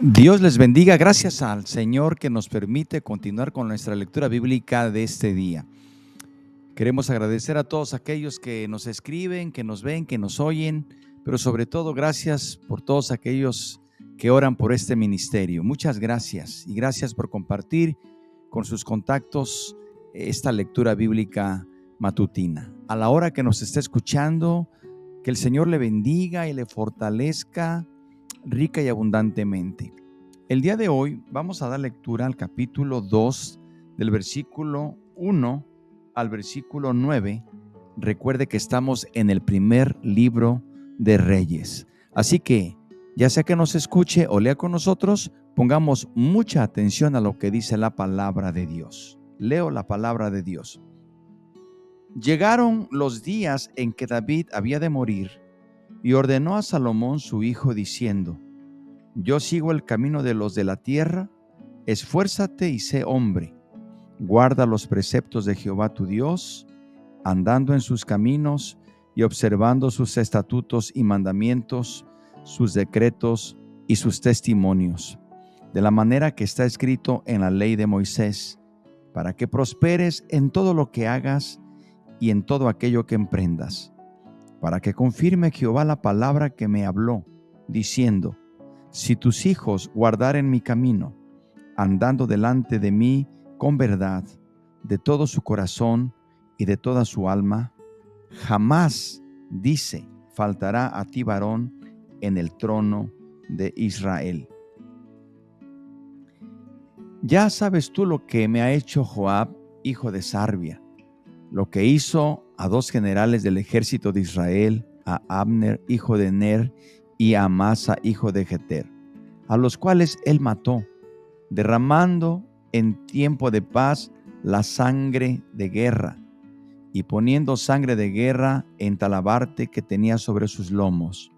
Dios les bendiga. Gracias al Señor que nos permite continuar con nuestra lectura bíblica de este día. Queremos agradecer a todos aquellos que nos escriben, que nos ven, que nos oyen, pero sobre todo gracias por todos aquellos que oran por este ministerio. Muchas gracias y gracias por compartir con sus contactos esta lectura bíblica matutina. A la hora que nos esté escuchando, que el Señor le bendiga y le fortalezca rica y abundantemente. El día de hoy vamos a dar lectura al capítulo 2 del versículo 1 al versículo 9. Recuerde que estamos en el primer libro de Reyes. Así que, ya sea que nos escuche o lea con nosotros, pongamos mucha atención a lo que dice la palabra de Dios. Leo la palabra de Dios. Llegaron los días en que David había de morir y ordenó a Salomón su hijo diciendo: Yo sigo el camino de los de la tierra, esfuérzate y sé hombre. Guarda los preceptos de Jehová tu Dios, andando en sus caminos y observando sus estatutos y mandamientos, sus decretos y sus testimonios, de la manera que está escrito en la ley de Moisés, para que prosperes en todo lo que hagas y en todo aquello que emprendas, para que confirme Jehová la palabra que me habló, diciendo: Si tus hijos guardaren mi camino, andando delante de mí con verdad, de todo su corazón y de toda su alma, jamás, dice, faltará a ti varón en el trono de Israel. Ya sabes tú lo que me ha hecho Joab, hijo de Sarvia, lo que hizo a dos generales del ejército de Israel, a Abner, hijo de Ner, y a Amasa, hijo de Jeter, a los cuales él mató, derramando en tiempo de paz la sangre de guerra, y poniendo sangre de guerra en talabarte que tenía sobre sus lomos,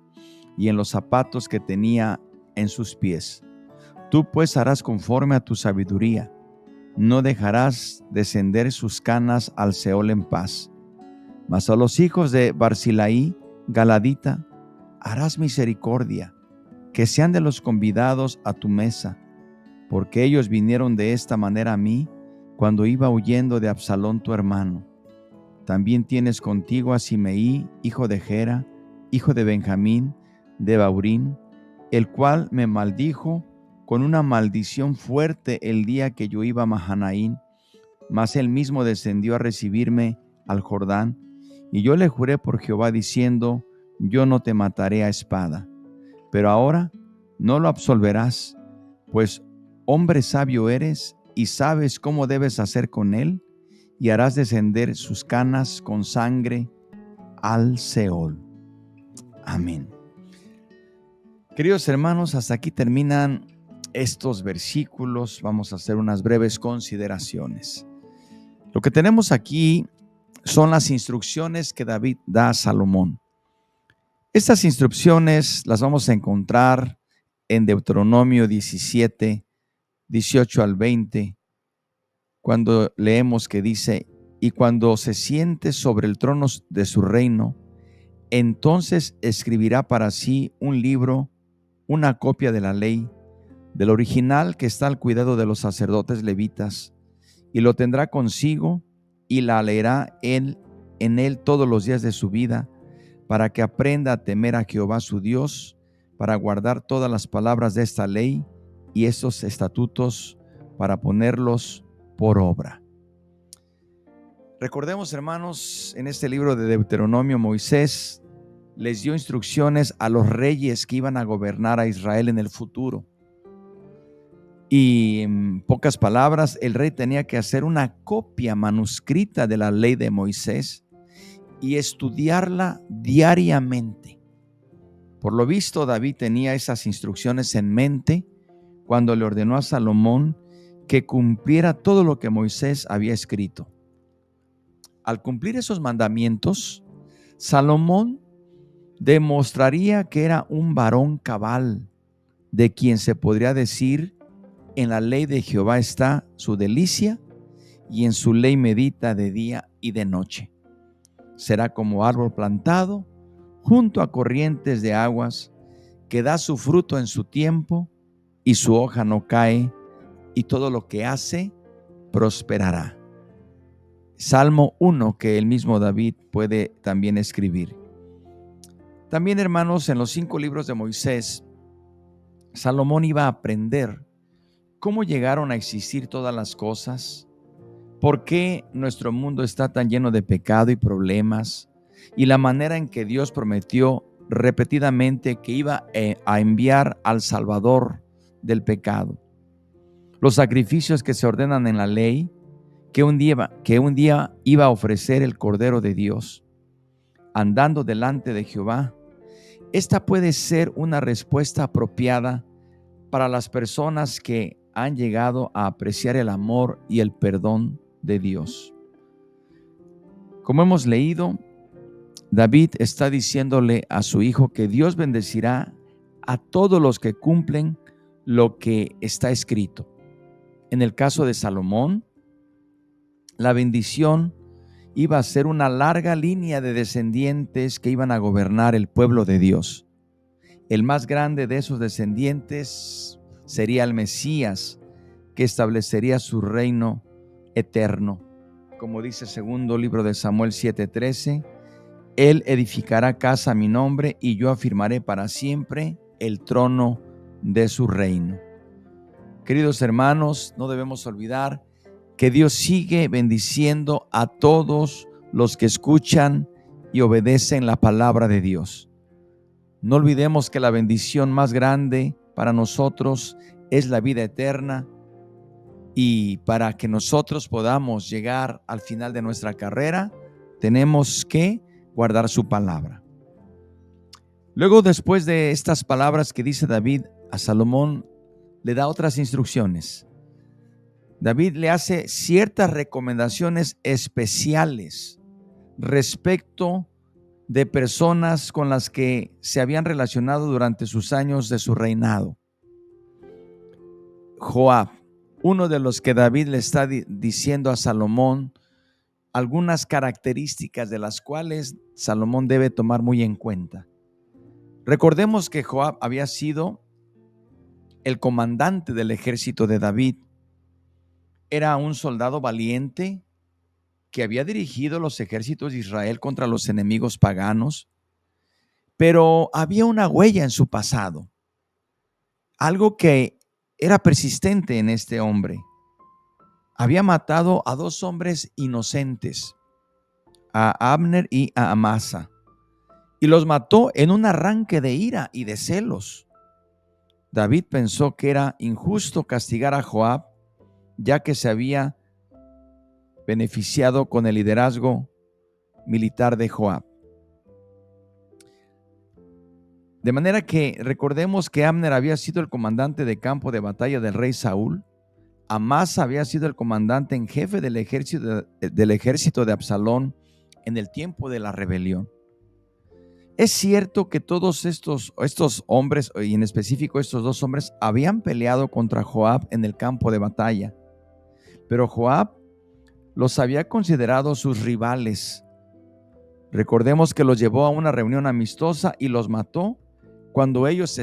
y en los zapatos que tenía en sus pies. Tú pues harás conforme a tu sabiduría, no dejarás descender sus canas al Seol en paz. Mas a los hijos de Barzilaí, Galadita, harás misericordia, que sean de los convidados a tu mesa, porque ellos vinieron de esta manera a mí cuando iba huyendo de Absalón tu hermano. También tienes contigo a Simeí, hijo de Gera, hijo de Benjamín, de Baurín, el cual me maldijo con una maldición fuerte el día que yo iba a Mahanaín, mas él mismo descendió a recibirme al Jordán, y yo le juré por Jehová diciendo: Yo no te mataré a espada. Pero ahora no lo absolverás, pues hombre sabio eres y sabes cómo debes hacer con él, y harás descender sus canas con sangre al Seol. Amén. Queridos hermanos, hasta aquí terminan estos versículos. Vamos a hacer unas breves consideraciones. Lo que tenemos aquí son las instrucciones que David da a Salomón. Estas instrucciones las vamos a encontrar en Deuteronomio 17, 18 al 20, cuando leemos que dice: Y cuando se siente sobre el trono de su reino, entonces escribirá para sí un libro, una copia de la ley, del original que está al cuidado de los sacerdotes levitas, y lo tendrá consigo y la leerá en él todos los días de su vida, para que aprenda a temer a Jehová su Dios, para guardar todas las palabras de esta ley y estos estatutos, para ponerlos por obra. Recordemos, hermanos, en este libro de Deuteronomio, Moisés les dio instrucciones a los reyes que iban a gobernar a Israel en el futuro. Y en pocas palabras, el rey tenía que hacer una copia manuscrita de la ley de Moisés y estudiarla diariamente. Por lo visto, David tenía esas instrucciones en mente cuando le ordenó a Salomón que cumpliera todo lo que Moisés había escrito. Al cumplir esos mandamientos, Salomón demostraría que era un varón cabal, de quien se podría decir: en la ley de Jehová está su delicia, y en su ley medita de día y de noche. Será como árbol plantado junto a corrientes de aguas, que da su fruto en su tiempo, y su hoja no cae, y todo lo que hace prosperará. Salmo 1 que el mismo David puede también escribir. También, hermanos, en los 5 libros de Moisés, Salomón iba a aprender cómo llegaron a existir todas las cosas, por qué nuestro mundo está tan lleno de pecado y problemas, y la manera en que Dios prometió repetidamente que iba a enviar al Salvador del pecado. Los sacrificios que se ordenan en la ley, que un día iba a ofrecer el Cordero de Dios, andando delante de Jehová. Esta puede ser una respuesta apropiada para las personas que han llegado a apreciar el amor y el perdón de Dios. Como hemos leído, David está diciéndole a su hijo que Dios bendecirá a todos los que cumplen lo que está escrito. En el caso de Salomón, la bendición iba a ser una larga línea de descendientes que iban a gobernar el pueblo de Dios. El más grande de esos descendientes sería el Mesías, que establecería su reino eterno. Como dice el segundo libro de Samuel 7:13, Él edificará casa a mi nombre y yo afirmaré para siempre el trono de su reino. Queridos hermanos, no debemos olvidar que Dios sigue bendiciendo a todos los que escuchan y obedecen la palabra de Dios. No olvidemos que la bendición más grande para nosotros es la vida eterna, y para que nosotros podamos llegar al final de nuestra carrera, tenemos que guardar su palabra. Luego, después de estas palabras que dice David a Salomón, le da otras instrucciones. David le hace ciertas recomendaciones especiales respecto de personas con las que se habían relacionado durante sus años de su reinado. Joab, uno de los que David le está diciendo a Salomón algunas características de las cuales Salomón debe tomar muy en cuenta. Recordemos que Joab había sido el comandante del ejército de David. Era un soldado valiente que había dirigido los ejércitos de Israel contra los enemigos paganos, pero había una huella en su pasado, algo que era persistente en este hombre. Había matado a 2 hombres inocentes, a Abner y a Amasa, y los mató en un arranque de ira y de celos. David pensó que era injusto castigar a Joab, ya que se había beneficiado con el liderazgo militar de Joab. De manera que recordemos que Abner había sido el comandante de campo de batalla del rey Saúl. Amasa había sido el comandante en jefe del ejército de Absalón en el tiempo de la rebelión. Es cierto que todos estos hombres, y en específico estos 2 hombres, habían peleado contra Joab en el campo de batalla, pero Joab los había considerado sus rivales. Recordemos que los llevó a una reunión amistosa y los mató cuando ellos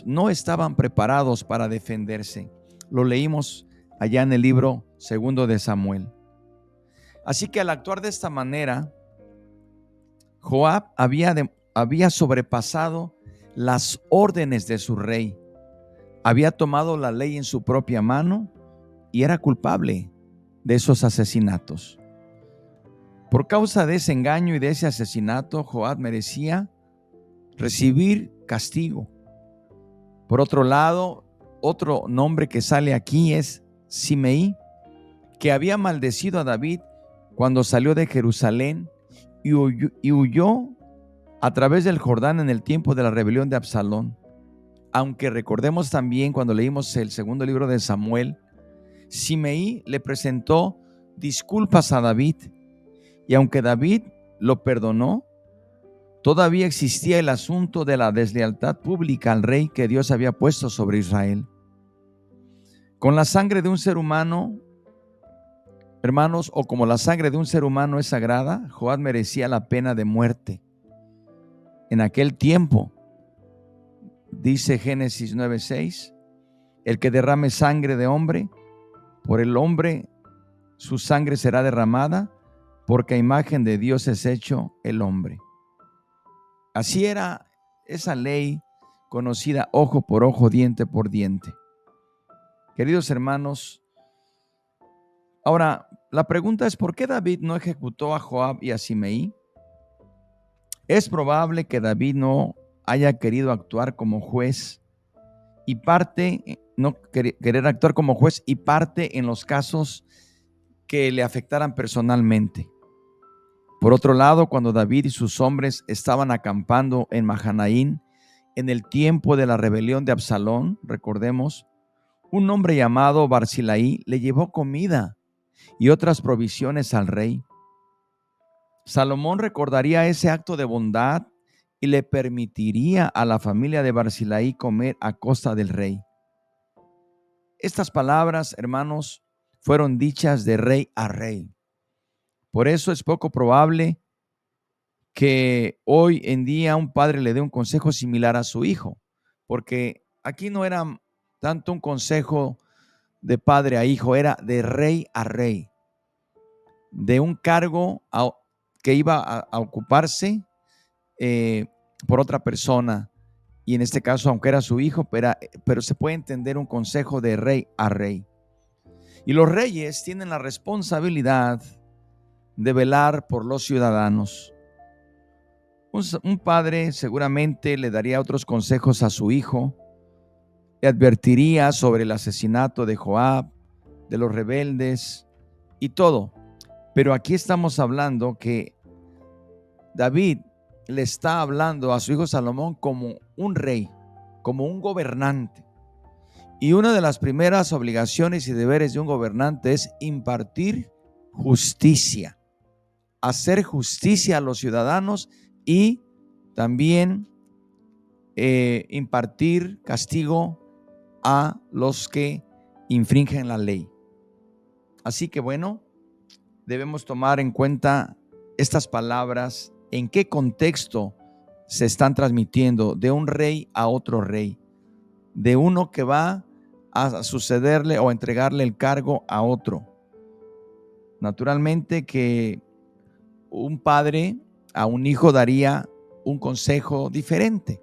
no estaban preparados para defenderse. Lo leímos allá en el libro segundo de Samuel. Así que al actuar de esta manera, Joab había sobrepasado las órdenes de su rey, había tomado la ley en su propia mano y era culpable de esos asesinatos. Por causa de ese engaño y de ese asesinato, Joab merecía recibir castigo. Por otro lado, otro nombre que sale aquí es Simeí, que había maldecido a David cuando salió de Jerusalén y huyó a través del Jordán en el tiempo de la rebelión de Absalón. Aunque recordemos también cuando leímos el segundo libro de Samuel, Simeí le presentó disculpas a David, y aunque David lo perdonó, todavía existía el asunto de la deslealtad pública al rey que Dios había puesto sobre Israel. Con la sangre de un ser humano, hermanos, o como la sangre de un ser humano es sagrada, Joab merecía la pena de muerte. En aquel tiempo, dice Génesis 9:6, el que derrame sangre de hombre, por el hombre su sangre será derramada, porque a imagen de Dios es hecho el hombre. Así era esa ley conocida ojo por ojo, diente por diente. Queridos hermanos, ahora la pregunta es, ¿por qué David no ejecutó a Joab y a Simei? Es probable que David no haya querido actuar como juez y querer actuar como juez y parte en los casos que le afectaran personalmente. Por otro lado, cuando David y sus hombres estaban acampando en Mahanaín, en el tiempo de la rebelión de Absalón, recordemos, un hombre llamado Barzilai le llevó comida y otras provisiones al rey. Salomón recordaría ese acto de bondad y le permitiría a la familia de Barzilai comer a costa del rey. Estas palabras, hermanos, fueron dichas de rey a rey. Por eso es poco probable que hoy en día un padre le dé un consejo similar a su hijo, porque aquí no era tanto un consejo de padre a hijo, era de rey a rey, de un cargo que iba a ocuparse por otra persona, y en este caso, aunque era su hijo, pero se puede entender un consejo de rey a rey. Y los reyes tienen la responsabilidad de velar por los ciudadanos. Un padre seguramente le daría otros consejos a su hijo, le advertiría sobre el asesinato de Joab, de los rebeldes y todo. Pero aquí estamos hablando que David le está hablando a su hijo Salomón como un rey, como un gobernante. Y una de las primeras obligaciones y deberes de un gobernante es impartir justicia, hacer justicia a los ciudadanos y también impartir castigo a los que infringen la ley. Así que bueno, debemos tomar en cuenta estas palabras, en qué contexto se están transmitiendo de un rey a otro rey, de uno que va a sucederle o entregarle el cargo a otro. Naturalmente que un padre a un hijo daría un consejo diferente,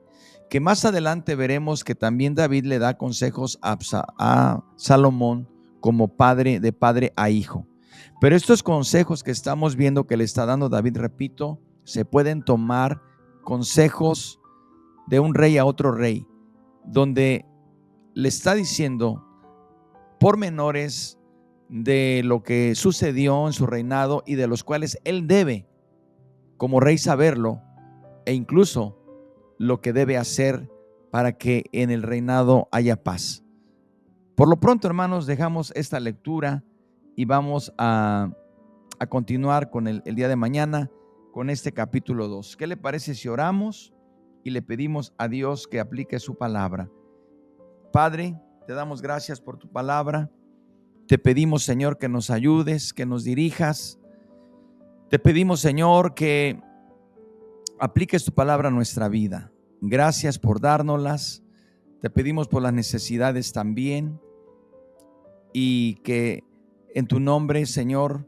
que más adelante veremos que también David le da consejos a Salomón como padre, de padre a hijo. Pero estos consejos que estamos viendo que le está dando David, repito, se pueden tomar consejos de un rey a otro rey, donde le está diciendo pormenores de lo que sucedió en su reinado y de los cuales él debe, como rey, saberlo, e incluso lo que debe hacer para que en el reinado haya paz. Por lo pronto, hermanos, dejamos esta lectura y vamos a continuar con el día de mañana con este capítulo 2. ¿Qué le parece si oramos y le pedimos a Dios que aplique su palabra? Padre, te damos gracias por tu palabra. Te pedimos, Señor, que nos ayudes, que nos dirijas. Te pedimos, Señor, que apliques tu palabra a nuestra vida. Gracias por dárnoslas. Te pedimos por las necesidades también. Y que en tu nombre, Señor,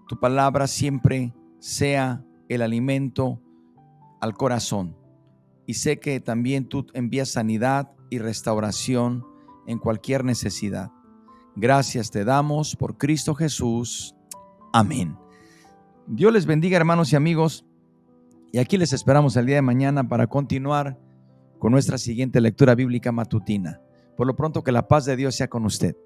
tu palabra siempre sea el alimento al corazón. Y sé que también tú envías sanidad y restauración en cualquier necesidad. Gracias te damos por Cristo Jesús. Amén. Dios les bendiga, hermanos y amigos. Y aquí les esperamos el día de mañana para continuar con nuestra siguiente lectura bíblica matutina. Por lo pronto, que la paz de Dios sea con usted.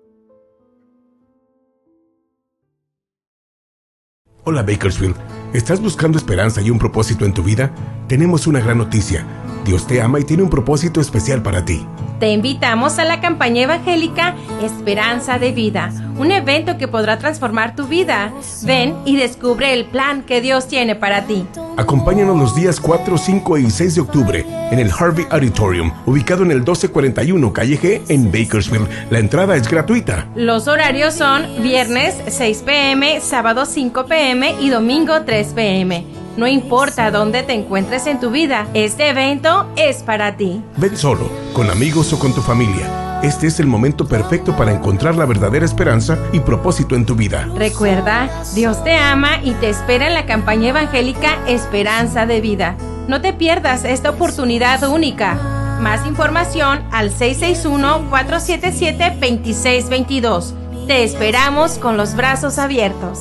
Hola Bakersfield, ¿estás buscando esperanza y un propósito en tu vida? Tenemos una gran noticia. Dios te ama y tiene un propósito especial para ti. Te invitamos a la campaña evangélica Esperanza de Vida, un evento que podrá transformar tu vida. Ven y descubre el plan que Dios tiene para ti. Acompáñanos los días 4, 5 y 6 de octubre en el Harvey Auditorium, ubicado en el 1241 Calle G en Bakersfield. La entrada es gratuita. Los horarios son viernes 6 p.m., sábado 5 p.m. y domingo 3 p.m. No importa dónde te encuentres en tu vida, este evento es para ti. Ven solo, con amigos o con tu familia. Este es el momento perfecto para encontrar la verdadera esperanza y propósito en tu vida. Recuerda, Dios te ama y te espera en la campaña evangélica Esperanza de Vida. No te pierdas esta oportunidad única. Más información al 661-477-2622. Te esperamos con los brazos abiertos.